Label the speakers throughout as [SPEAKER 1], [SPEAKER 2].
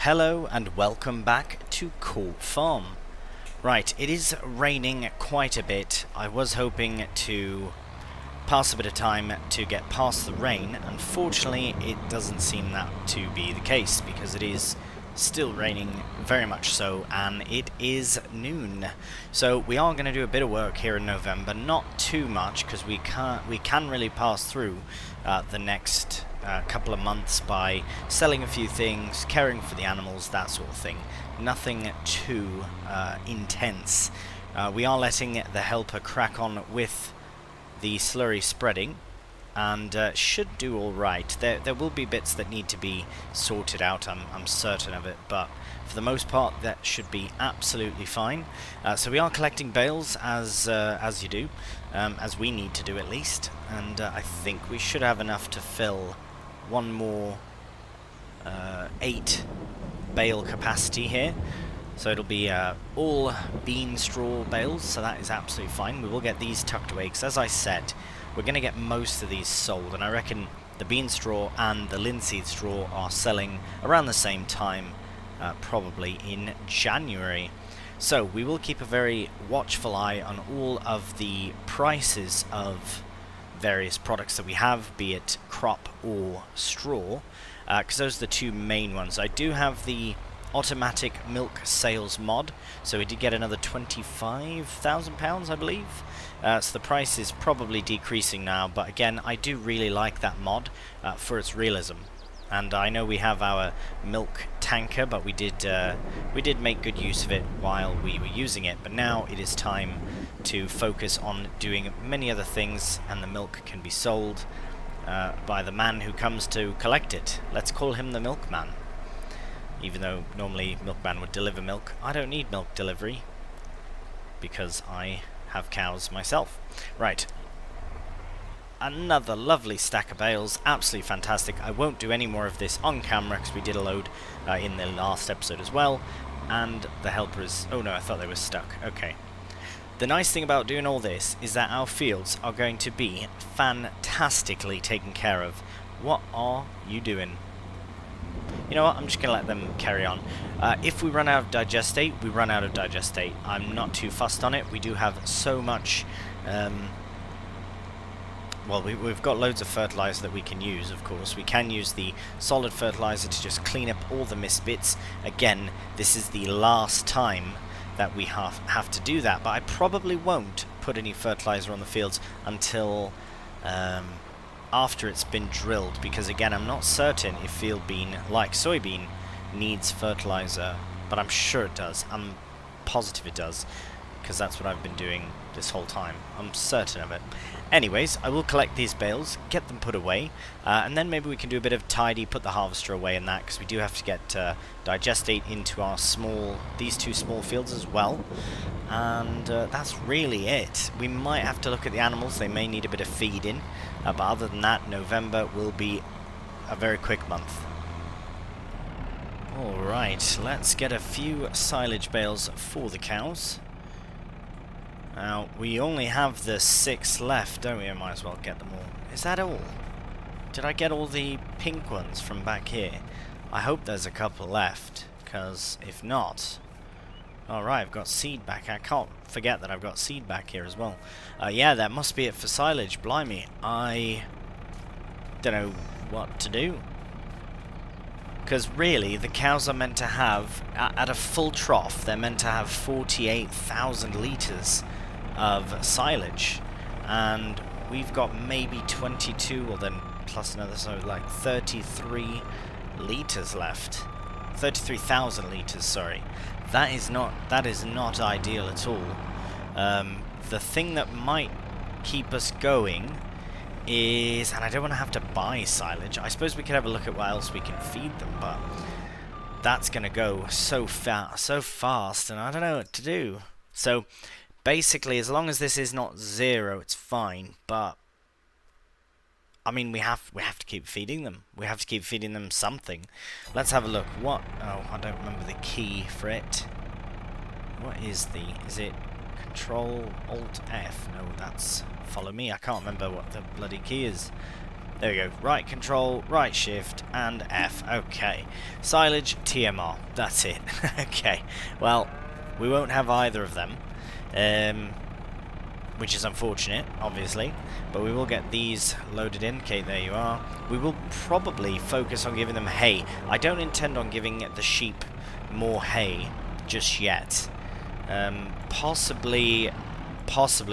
[SPEAKER 1] Hello and welcome back to Court Farm. Right, it is raining quite a bit. I was hoping to pass a bit of time to get past the rain. Unfortunately, it doesn't seem that to be the case because it is still raining very much so, and it is noon. So we are going to do a bit of work here in November, not too much because we can really pass through the next couple of months by selling a few things, caring for the animals, that sort of thing. Nothing too intense. We are letting the helper crack on with the slurry spreading, and should do all right. There will be bits that need to be sorted out, I'm certain of it, but for the most part that should be absolutely fine. So we are collecting bales as you do, as we need to do at least, and I think we should have enough to fill one more 8 bale capacity here. So it'll be all bean straw bales, so that is absolutely fine. We will get these tucked away, because as I said, we're going to get most of these sold, and I reckon the bean straw and the linseed straw are selling around the same time, probably in January. So we will keep a very watchful eye on all of the prices of various products that we have, be it crop or straw, because those are the two main ones. I do have the automatic milk sales mod, so we did get another £25,000, I believe. So the price is probably decreasing now, but again, I do really like that mod for its realism. And I know we have our milk tanker, but we did make good use of it while we were using it. But now it is time to focus on doing many other things, and the milk can be sold by the man who comes to collect it. Let's call him the milkman. Even though normally milkman would deliver milk, I don't need milk delivery because I have cows myself. Right. Another lovely stack of bales, absolutely fantastic. I won't do any more of this on camera because we did a load in the last episode as well, and the helper is... oh no, I thought they were stuck. Okay. The nice thing about doing all this is that our fields are going to be fantastically taken care of. What are you doing? You know what, I'm just going to let them carry on. If we run out of digestate, we run out of digestate. I'm not too fussed on it. We do have so much... well, we've got loads of fertilizer that we can use, of course. We can use the solid fertilizer to just clean up all the missed bits. Again, this is the last time that we have to do that, but I probably won't put any fertilizer on the fields until after it's been drilled, because again, I'm not certain if field bean, like soybean, needs fertilizer, but I'm sure it does. I'm positive it does, because that's what I've been doing this whole time. I'm certain of it. Anyways, I will collect these bales, get them put away, and then maybe we can do a bit of tidy, put the harvester away and that, because we do have to get digestate into our these two small fields as well. And that's really it. We might have to look at the animals. They may need a bit of feeding, but other than that, November will be a very quick month. Alright, let's get a few silage bales for the cows. Now, we only have the 6 left, don't we? I might as well get them all. Is that all? Did I get all the pink ones from back here? I hope there's a couple left, because if not... alright, I've got seed back. I can't forget that I've got seed back here as well. Yeah, that must be it for silage. Blimey, I don't know what to do. Because really, the cows are meant to have, at a full trough, they're meant to have 48,000 litres of silage, and we've got maybe 22, or then plus another, so like 33 litres left. 33,000 litres, sorry. That is not ideal at all. The thing that might keep us going is, and I don't want to have to buy silage. I suppose we could have a look at what else we can feed them, but that's going to go so fast, and I don't know what to do. So basically, as long as this is not 0, it's fine, but I mean, we have to keep feeding them. We have to keep feeding them something. Let's have a look. What? Oh, I don't remember the key for it. What is it Control Alt F? No, that's follow me. I can't remember what the bloody key is. There we go. Right control, right shift, and F. Okay. Silage, TMR. That's it. Okay. Well, we won't have either of them. Which is unfortunate, obviously. But we will get these loaded in. Okay, there you are. We will probably focus on giving them hay. I don't intend on giving the sheep more hay just yet. Possibly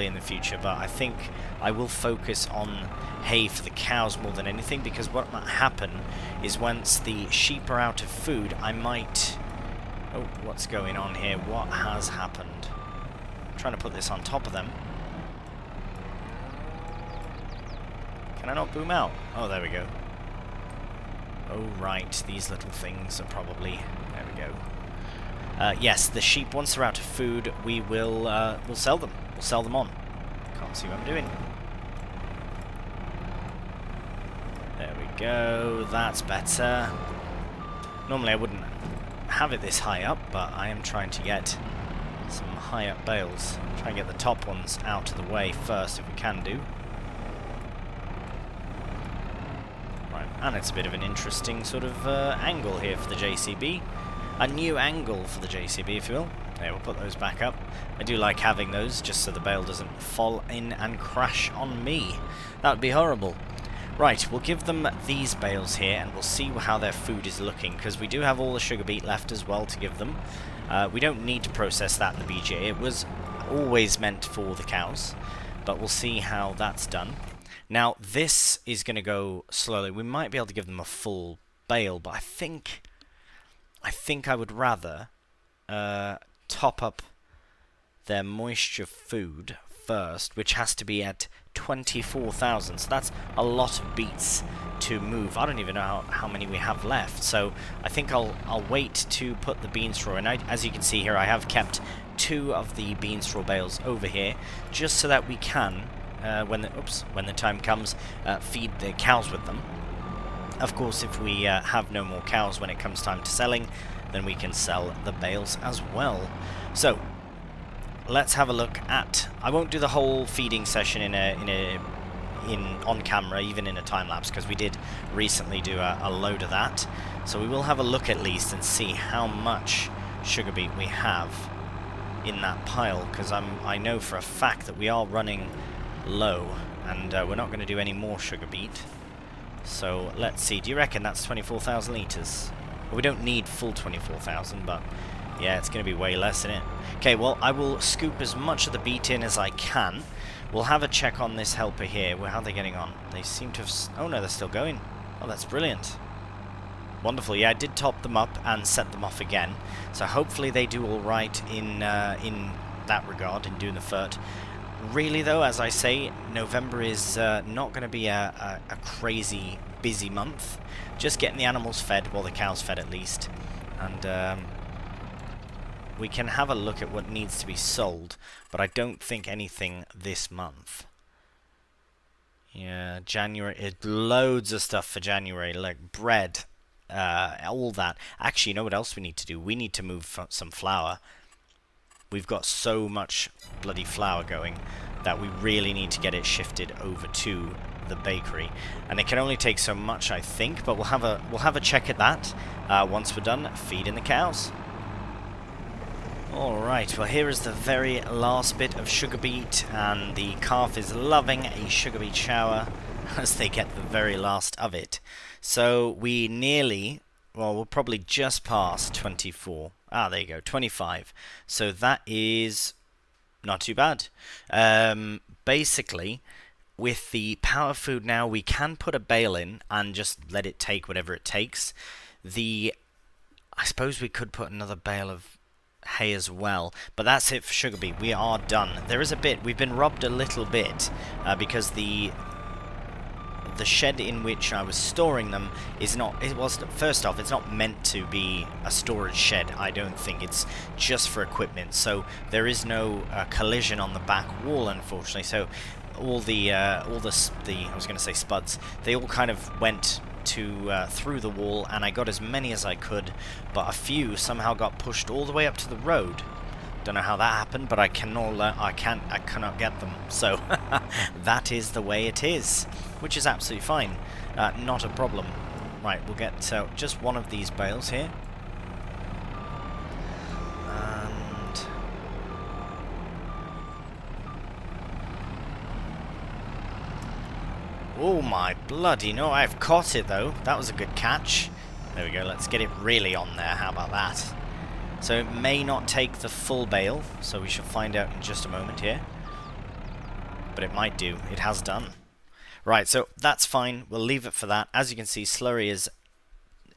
[SPEAKER 1] in the future, but I think I will focus on hay for the cows more than anything, because what might happen is once the sheep are out of food, I might... Oh, what's going on here? What has happened? I'm trying to put this on top of them. Can I not boom out? Oh, there we go. Oh, right. These little things are probably... There we go. Yes, the sheep, once they're out of food, we'll sell them. We'll sell them on. Can't see what I'm doing. There we go. That's better. Normally I wouldn't have it this high up, but I am trying to get some high up bales. Try and get the top ones out of the way first, if we can do. And it's a bit of an interesting sort of angle here for the JCB. A new angle for the JCB, if you will. There, we'll put those back up. I do like having those, just so the bale doesn't fall in and crash on me. That would be horrible. Right, we'll give them these bales here, and we'll see how their food is looking, because we do have all the sugar beet left as well to give them. We don't need to process that in the BGA. It was always meant for the cows, but we'll see how that's done. Now, this is going to go slowly. We might be able to give them a full bale, but I think I would rather top up their moisture food first, which has to be at 24,000. So that's a lot of beets to move. I don't even know how many we have left. So I think I'll wait to put the bean straw in. As you can see here, I have kept 2 of the bean straw bales over here, just so that we can... when the time comes, feed the cows with them. Of course, if we have no more cows when it comes time to selling, then we can sell the bales as well. So, let's have a look at... I won't do the whole feeding session on camera, even in a time lapse, because we did recently do a load of that. So we will have a look at least and see how much sugar beet we have in that pile, because I know for a fact that we are running low, and we're not going to do any more sugar beet. So let's see, do you reckon that's 24,000 litres? Well, we don't need full 24,000, but yeah, it's going to be way less in it. Okay, well, I will scoop as much of the beet in as I can. We'll have a check on this helper here. Well, how are they getting on? They seem to have... Oh no, they're still going. Oh, that's brilliant. Wonderful. Yeah, I did top them up and set them off again, so hopefully they do all right in that regard, in doing the FERT. Really though, as I say, November is not going to be a crazy busy month. Just getting the animals fed, well, the cows fed at least. And we can have a look at what needs to be sold, but I don't think anything this month. Yeah, January, loads of stuff for January, like bread, all that. Actually, you know what else we need to do? We need to move some flour. We've got so much bloody flour going that we really need to get it shifted over to the bakery, and it can only take so much, I think. But we'll have a check at that once we're done feeding the cows. All right. Well, here is the very last bit of sugar beet, and the calf is loving a sugar beet shower as they get the very last of it. So we nearly. Well, we'll probably just pass 24. Ah, there you go, 25. So that is not too bad. Basically, with the power food now, we can put a bale in and just let it take whatever it takes. I suppose we could put another bale of hay as well, but that's it for sugar beet. We are done. There is a bit, we've been robbed a little bit because the shed in which I was storing them is not, first off, it's not meant to be a storage shed, I don't think. It's just for equipment, so there is no collision on the back wall, unfortunately. So all the I was going to say spuds, they all kind of went to through the wall, and I got as many as I could, but a few somehow got pushed all the way up to the road. Don't know how that happened, but I cannot get them. So that is the way it is, which is absolutely fine. Not a problem. Right, we'll get just one of these bales here. And oh my bloody no, I've caught it though. That was a good catch. There we go, let's get it really on there. How about that? So it may not take the full bale, so we shall find out in just a moment here. But it might do. It has done. Right, so that's fine. We'll leave it for that. As you can see, slurry is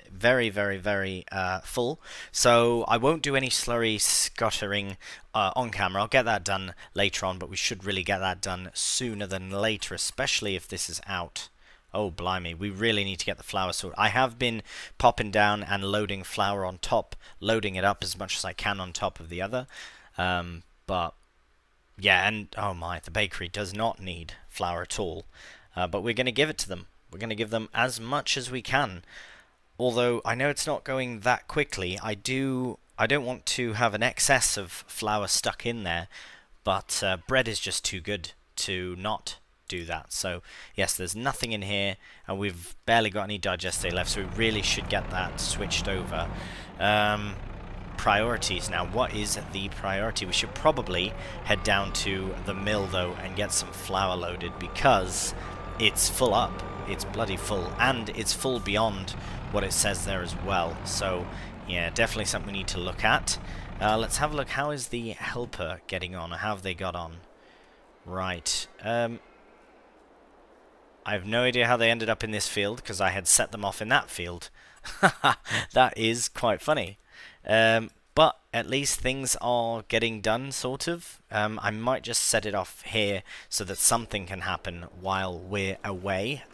[SPEAKER 1] very, very, very full. So I won't do any slurry scuttering on camera. I'll get that done later on, but we should really get that done sooner than later, especially if this is out. Oh, blimey, we really need to get the flour sorted. I have been popping down and loading flour on top, loading it up as much as I can on top of the other. But, yeah, and, oh my, the bakery does not need flour at all. But we're going to give it to them. We're going to give them as much as we can. Although, I know it's not going that quickly. I don't want to have an excess of flour stuck in there. But bread is just too good to not do that. So yes, there's nothing in here, and we've barely got any digestate left, so we really should get that switched over. Priorities now. What is the priority? We should probably head down to the mill though and get some flour loaded, because it's full up. It's bloody full, and it's full beyond what it says there as well. So yeah, definitely something we need to look at. Let's have a look. How is the helper getting on? Or how have they got on? Right. I have no idea how they ended up in this field, because I had set them off in that field. That is quite funny. But at least things are getting done, sort of. I might just set it off here so that something can happen while we're away.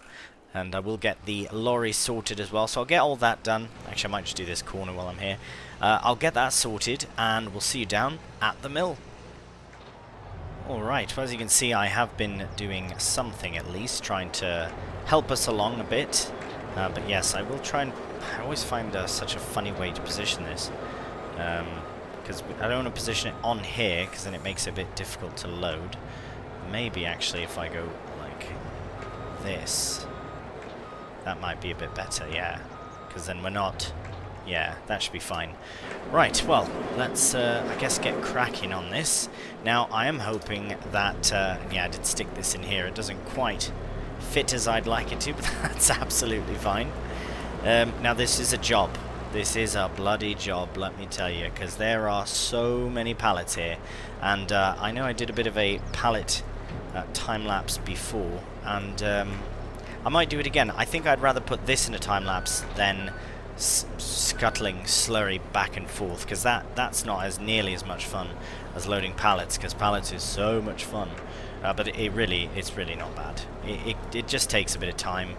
[SPEAKER 1] And I will get the lorry sorted as well, so I'll get all that done. Actually, I might just do this corner while I'm here. I'll get that sorted, and we'll see you down at the mill. Alright, well, as you can see, I have been doing something at least, trying to help us along a bit. But yes, I will try and... I always find such a funny way to position this. Because I don't want to position it on here, because then it makes it a bit difficult to load. Maybe, actually, if I go like this, that might be a bit better, yeah. Because then we're not... Yeah, that should be fine. Right, well, let's, I guess, get cracking on this. Now, I am hoping that, yeah, I did stick this in here. It doesn't quite fit as I'd like it to, but that's absolutely fine. Now, this is a job. This is a bloody job, let me tell you, because there are so many pallets here. And I know I did a bit of a pallet time-lapse before, and I might do it again. I think I'd rather put this in a time-lapse than scuttling slurry back and forth, because that's not as nearly as much fun as loading pallets, because pallets is so much fun. But it's really not bad. It just takes a bit of time.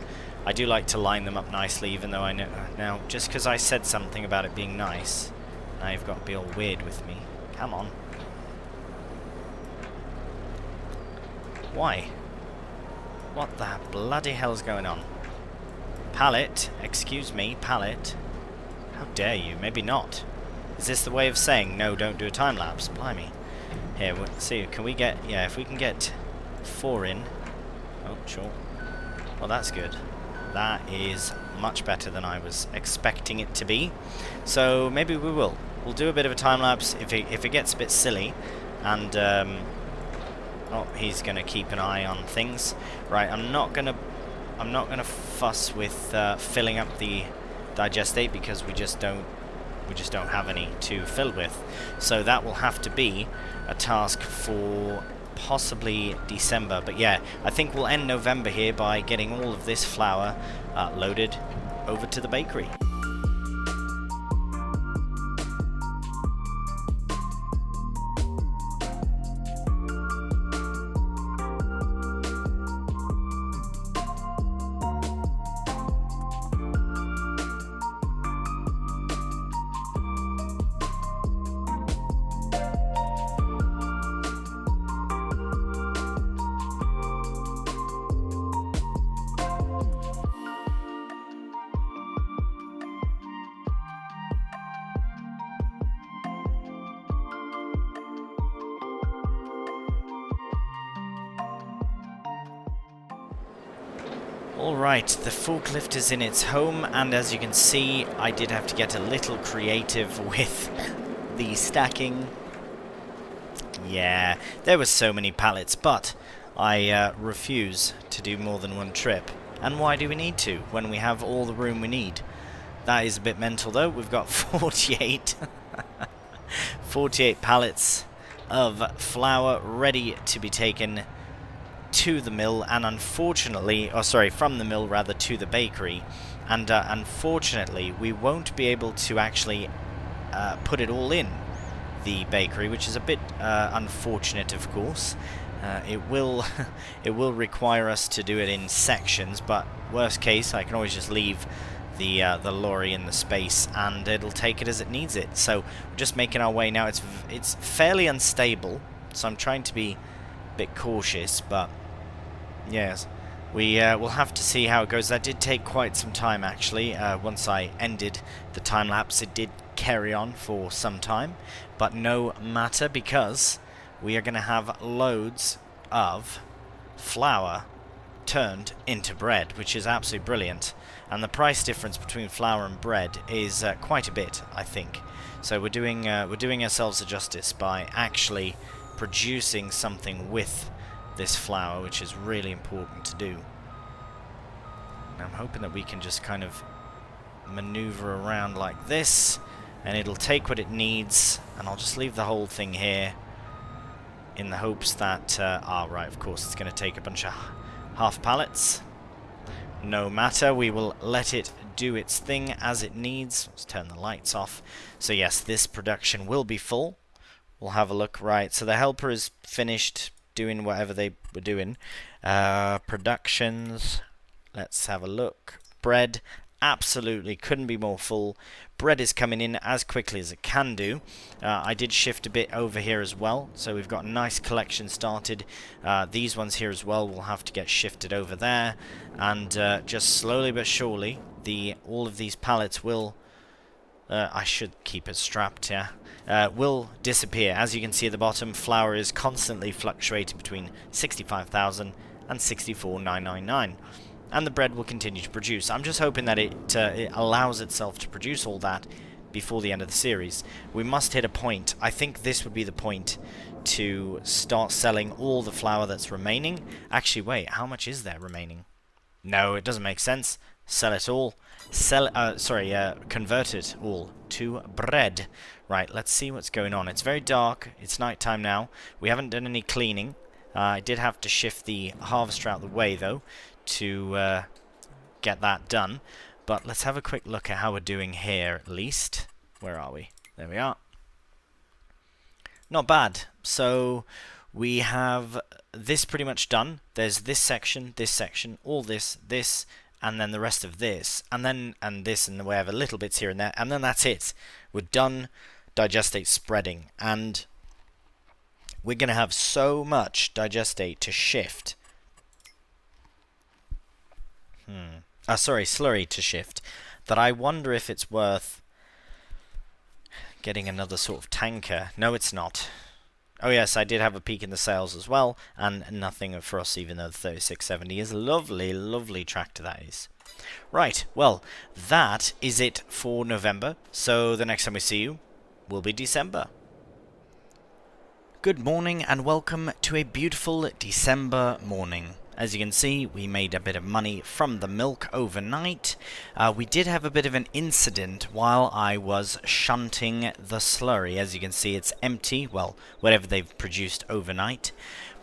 [SPEAKER 1] I do like to line them up nicely, even though I know now, just because I said something about it being nice, now you've got to be all weird with me. Come on. Why? What the bloody hell's going on? Pallet, excuse me, pallet. How dare you? Maybe not. Is this the way of saying, no, don't do a time-lapse? Blimey. Here, we'll see, can we get, yeah, if we can get 4 in. Oh, sure. Well, that's good. That is much better than I was expecting it to be. So, maybe we will. We'll do a bit of a time-lapse if it gets a bit silly. And, oh, he's going to keep an eye on things. Right, I'm not going to fuss with filling up the digestate, because we just don't have any to fill with. So that will have to be a task for possibly December. But yeah, I think we'll end November here by getting all of this flour loaded over to the bakery. Alright, the forklift is in its home, and as you can see, I did have to get a little creative with the stacking. Yeah, there were so many pallets, but I refuse to do more than one trip. And why do we need to, when we have all the room we need? That is a bit mental though. We've got 48 48 pallets of flour ready to be taken to the mill, and unfortunately, or sorry, from the mill rather, to the bakery, and unfortunately we won't be able to actually put it all in the bakery, which is a bit unfortunate, of course. It will it will require us to do it in sections, but worst case I can always just leave the lorry in the space and it'll take it as it needs it. So we're just making our way now. It's fairly unstable, so I'm trying to be a bit cautious, but yes, we will have to see how it goes. That did take quite some time actually. Once I ended the time lapse, it did carry on for some time, but no matter, because we are going to have loads of flour turned into bread, which is absolutely brilliant. And the price difference between flour and bread is quite a bit, I think. So we're doing ourselves a justice by actually producing something with this flour, which is really important to do. And I'm hoping that we can just kind of maneuver around like this, and it'll take what it needs, and I'll just leave the whole thing here in the hopes that right, of course it's going to take a bunch of half pallets. No matter, we will let it do its thing as it needs. Let's turn the lights off. So yes, this production will be full. We'll have a look. Right, so the helper is finished doing whatever they were doing. Productions, let's have a look. Bread, absolutely couldn't be more full. Bread is coming in as quickly as it can do. I did shift a bit over here as well, so we've got a nice collection started. These ones here as well will have to get shifted over there, and just slowly but surely all of these pallets will I should keep it strapped, yeah, will disappear. As you can see at the bottom, flour is constantly fluctuating between 65,000 and 64,999. And the bread will continue to produce. I'm just hoping that it allows itself to produce all that before the end of the series. We must hit a point. I think this would be the point to start selling all the flour that's remaining. Actually, wait, how much is there remaining? No, it doesn't make sense. Sell it all. Convert it all to bread. Right, let's see what's going on. It's very dark. It's night time now. We haven't done any cleaning. I did have to shift the harvester out of the way, though, to get that done. But let's have a quick look at how we're doing here, at least. Where are we? There we are. Not bad. So we have this pretty much done. There's this section, all this, and then the rest of this, and this, and we have a little bits here and there, and then that's it. We're done digestate spreading, and we're going to have so much digestate to shift. Slurry to shift, that I wonder if it's worth getting another sort of tanker. No, it's not. Oh yes, I did have a peek in the sales as well, and nothing for us, even though the 3670 is a lovely, lovely tractor that is. Right, well, that is it for November, so the next time we see you will be December. Good morning and welcome to a beautiful December morning. As you can see, we made a bit of money from the milk overnight. We did have a bit of an incident while I was shunting the slurry. As you can see, it's empty, well, whatever they've produced overnight.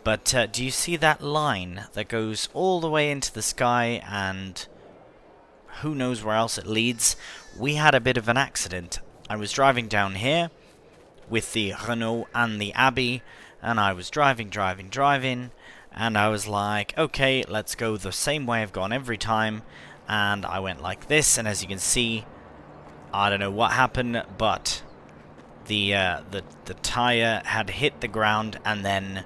[SPEAKER 1] But do you see that line that goes all the way into the sky and who knows where else it leads? We had a bit of an accident. I was driving down here with the Renault and the Abbey, and I was driving, and I was like, okay, let's go the same way I've gone every time, and I went like this, and as you can see, I don't know what happened, but the tire had hit the ground, and then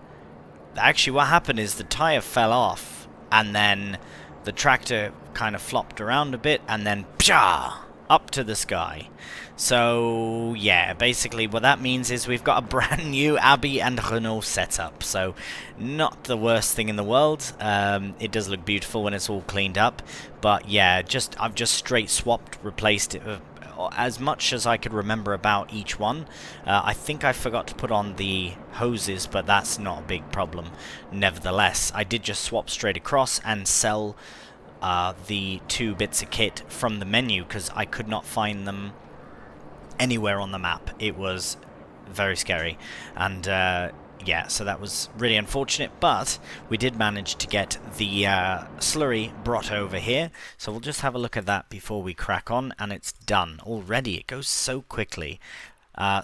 [SPEAKER 1] actually what happened is the tire fell off, and then the tractor kind of flopped around a bit, and then psha! up to the sky. So yeah, basically what that means is we've got a brand new Abbey and Renault setup. So not the worst thing in the world. It does look beautiful when it's all cleaned up, but yeah, I've just straight swapped, replaced it as much as I could remember about each one. I think I forgot to put on the hoses, but that's not a big problem. Nevertheless, I did just swap straight across and sell the 2 bits of kit from the menu because I could not find them anywhere on the map. It was very scary, and yeah, so that was really unfortunate, but we did manage to get the slurry brought over here, so we'll just have a look at that before we crack on, and it's done already. It goes so quickly.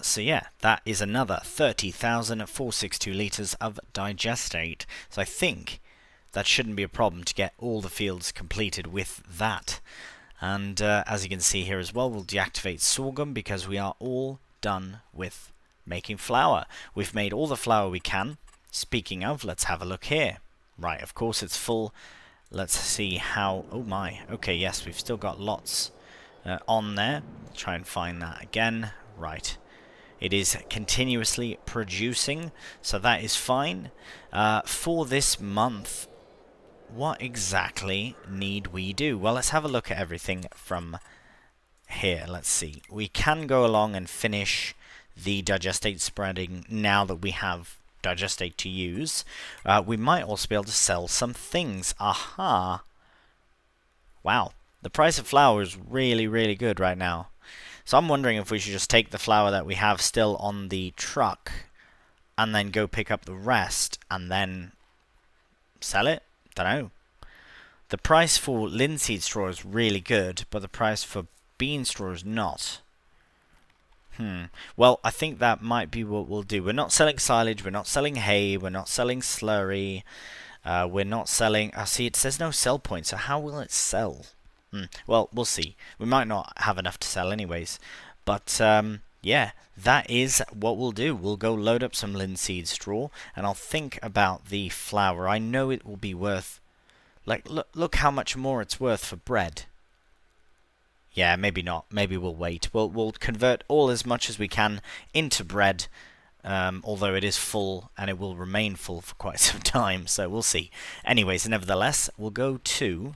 [SPEAKER 1] So yeah, that is another 30,462 litres of digestate, so I think that shouldn't be a problem to get all the fields completed with that. And as you can see here as well, we'll deactivate sorghum because we are all done with making flour. We've made all the flour we can. Speaking of, let's have a look here. Right, of course it's full. Let's see how... Oh my. Okay, yes, we've still got lots on there. Try and find that again. Right. It is continuously producing, so that is fine. For this month, what exactly need we do? Well, let's have a look at everything from here. Let's see. We can go along and finish the digestate spreading now that we have digestate to use. We might also be able to sell some things. Aha! Wow. The price of flour is really, really good right now. So I'm wondering if we should just take the flour that we have still on the truck and then go pick up the rest and then sell it? Don't know. The price for linseed straw is really good, but the price for bean straw is not. Well, I think that might be what we'll do. We're not selling silage, we're not selling hay, we're not selling slurry, we're not selling... see, it says no sell point, so how will it sell? Well, we'll see. We might not have enough to sell anyways. But, yeah, that is what we'll do. We'll go load up some linseed straw, and I'll think about the flour. I know it will be worth... Like, look how much more it's worth for bread. Yeah, maybe not. Maybe we'll wait. We'll convert all as much as we can into bread, although it is full, and it will remain full for quite some time, so we'll see. Anyways, nevertheless, we'll go to...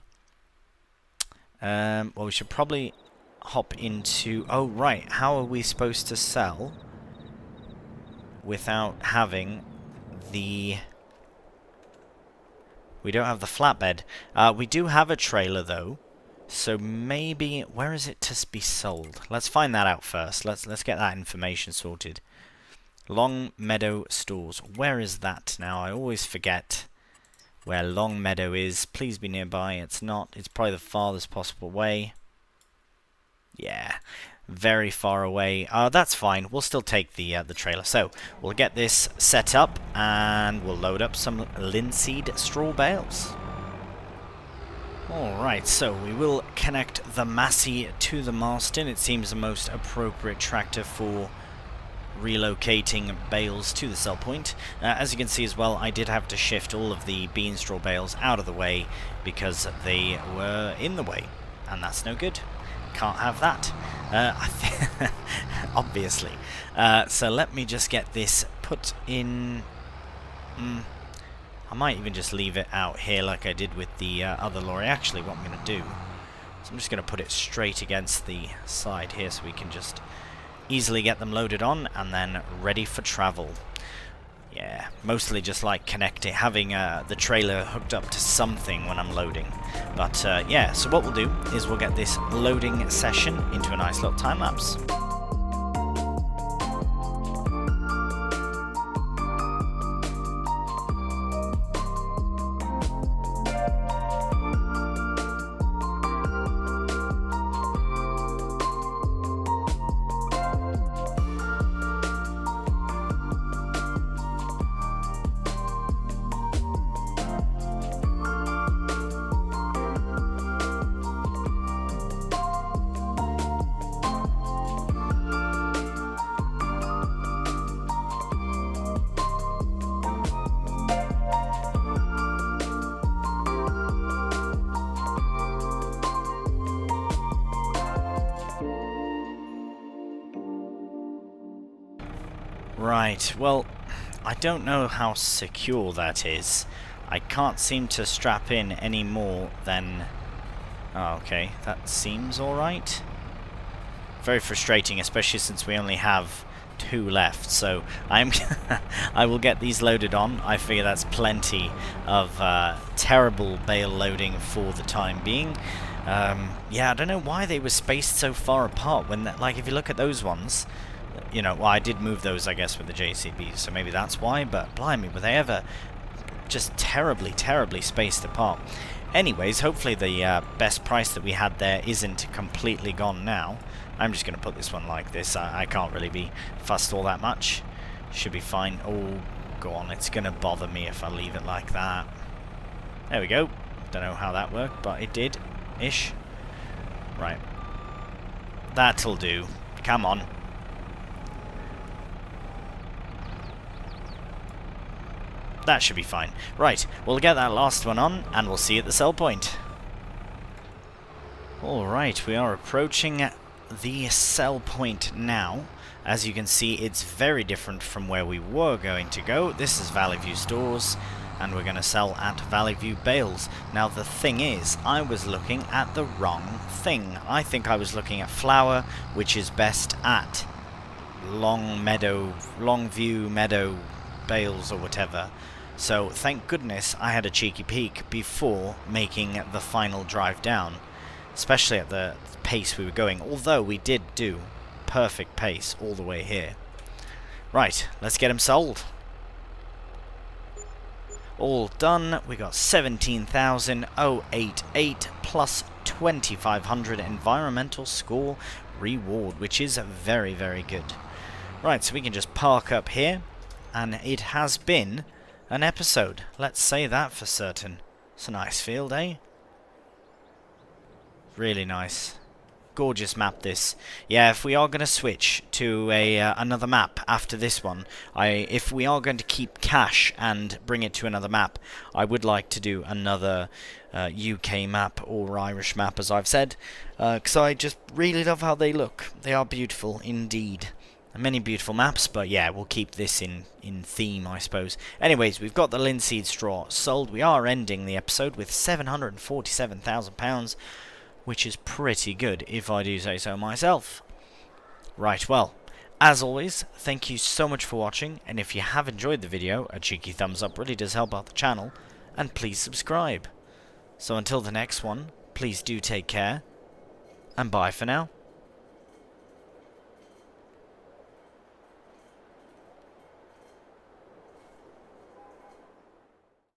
[SPEAKER 1] well, we should probably hop into... Oh, right. How are we supposed to sell without having the... We don't have the flatbed. We do have a trailer, though. So maybe... Where is it to be sold? Let's find that out first. Let's get that information sorted. Long Meadow Stores. Where is that now? I always forget where Long Meadow is. Please be nearby. It's not. It's probably the farthest possible way. Yeah. Very far away. That's fine. We'll still take the trailer. So, we'll get this set up and we'll load up some linseed straw bales. Alright, so we will connect the Massey to the Marston. It seems the most appropriate tractor for relocating bales to the sell point. As you can see as well, I did have to shift all of the bean straw bales out of the way because they were in the way, and that's no good. Can't have that. Obviously. So let me just get this put in... I might even just leave it out here like I did with the other lorry. Actually, what I'm going to do is I'm just going to put it straight against the side here so we can just easily get them loaded on and then ready for travel. Yeah, mostly just like having the trailer hooked up to something when I'm loading. But yeah, so what we'll do is we'll get this loading session into a nice little time lapse. Right, well, I don't know how secure that is. I can't seem to strap in any more than... Oh, okay, that seems alright. Very frustrating, especially since we only have 2 left, so I will get these loaded on. I figure that's plenty of terrible bale loading for the time being. Yeah, I don't know why they were spaced so far apart when, like, if you look at those ones, you know, well, I did move those, I guess, with the JCBs, so maybe that's why, but blimey, were they ever just terribly, terribly spaced apart. Anyways, hopefully the best price that we had there isn't completely gone now. I'm just going to put this one like this. I can't really be fussed all that much. Should be fine. Oh, go on. It's going to bother me if I leave it like that. There we go. Don't know how that worked, but it did. Ish. Right. That'll do. Come on. That should be fine. Right, we'll get that last one on, and we'll see you at the sell point. Alright, we are approaching the sell point now. As you can see, it's very different from where we were going to go. This is Valley View Stores, and we're going to sell at Valley View Bales. Now, the thing is, I was looking at the wrong thing. I think I was looking at flour, which is best at Longview Meadow Bales or whatever. So thank goodness I had a cheeky peek before making the final drive down, especially at the pace we were going, although we did do perfect pace all the way here. Right, let's get them sold. All done. We got 17,088 plus 2,500 environmental score reward, which is very, very good. Right, so we can just park up here, and it has been an episode. Let's say that for certain. It's a nice field, eh? Really nice. Gorgeous map, this. Yeah, if we are going to switch to another map after this one, if we are going to keep cash and bring it to another map, I would like to do another UK map or Irish map, as I've said, because I just really love how they look. They are beautiful indeed. Many beautiful maps, but yeah, we'll keep this in theme, I suppose. Anyways, we've got the linseed straw sold. We are ending the episode with £747,000, which is pretty good, if I do say so myself. Right, well, as always, thank you so much for watching, and if you have enjoyed the video, a cheeky thumbs up really does help out the channel, and please subscribe. So until the next one, please do take care, and bye for now.